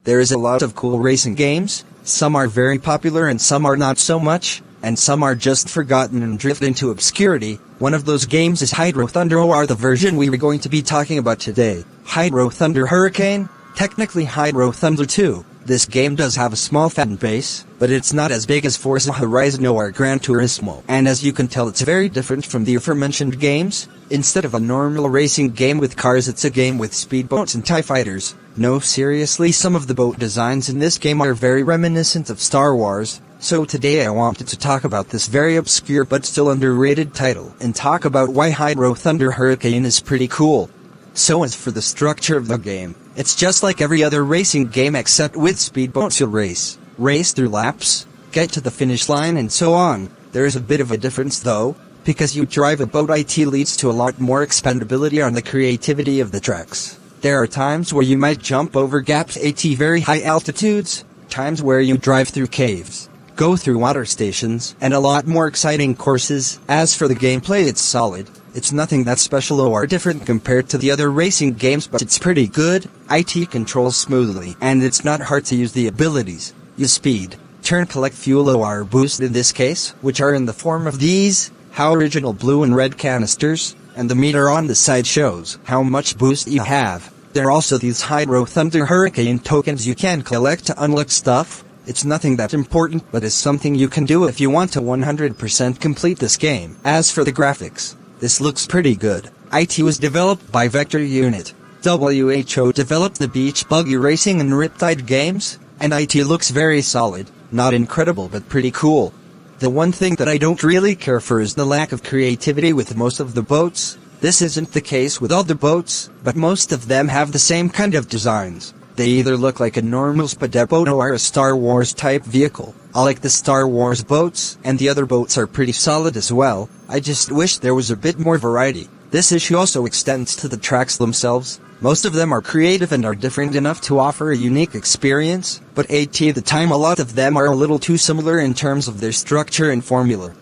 There is a lot of cool racing games, some are very popular and some are not so much, and some are just forgotten and drift into obscurity. One of those games is Hydro Thunder, or the version we are going to be talking about today, Hydro Thunder Hurricane, technically Hydro Thunder 2. This game does have a small fan base, but it's not as big as Forza Horizon or Gran Turismo. And as you can tell, it's very different from the aforementioned games. Instead of a normal racing game with cars, it's a game with speedboats and TIE fighters. No, seriously, some of the boat designs in this game are very reminiscent of Star Wars. So today I wanted to talk about this very obscure but still underrated title, and talk about why Hydro Thunder Hurricane is pretty cool. So as for the structure of the game, it's just like every other racing game except with speedboats you'll race through laps, get to the finish line and so on. There is a bit of a difference though, because you drive a boat, it leads to a lot more expandability on the creativity of the tracks. There are times where you might jump over gaps at very high altitudes, times where you drive through caves, go through water stations, and a lot more exciting courses. As for the gameplay, it's solid. It's nothing that special or different compared to the other racing games, but it's pretty good. It controls smoothly, and it's not hard to use the abilities. Use speed, turn, collect fuel or boost in this case, which are in the form of these, how original blue and red canisters, and the meter on the side shows how much boost you have. There are also these Hydro Thunder Hurricane tokens you can collect to unlock stuff. It's nothing that important, but is something you can do if you want to 100% complete this game. As for the graphics, this looks pretty good. It was developed by Vector Unit. WHO developed the Beach Buggy Racing and Riptide games, and it looks very solid. Not incredible, but pretty cool. The one thing that I don't really care for is the lack of creativity with most of the boats. This isn't the case with all the boats, but most of them have the same kind of designs. They either look like a normal speeder boat or a Star Wars type vehicle. I like the Star Wars boats, and the other boats are pretty solid as well. I just wish there was a bit more variety. This issue also extends to the tracks themselves. Most of them are creative and are different enough to offer a unique experience, but at the time a lot of them are a little too similar in terms of their structure and formula.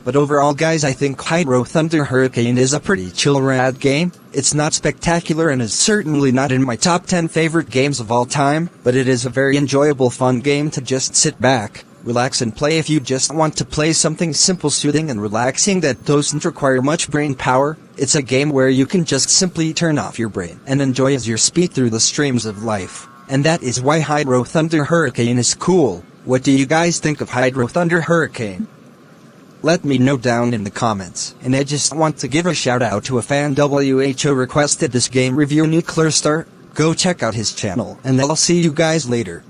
But overall guys, I think Hydro Thunder Hurricane is a pretty chill rad game. It's not spectacular and is certainly not in my top 10 favorite games of all time, but it is a very enjoyable fun game to just sit back, relax and play if you just want to play something simple, soothing and relaxing that doesn't require much brain power. It's a game where you can just simply turn off your brain and enjoy as you speed through the streams of life. And that is why Hydro Thunder Hurricane is cool. What do you guys think of Hydro Thunder Hurricane? Let me know down in the comments. And I just want to give a shout out to a fan. WHO requested this game review, Nuclear Star. Go check out his channel, and I'll see you guys later.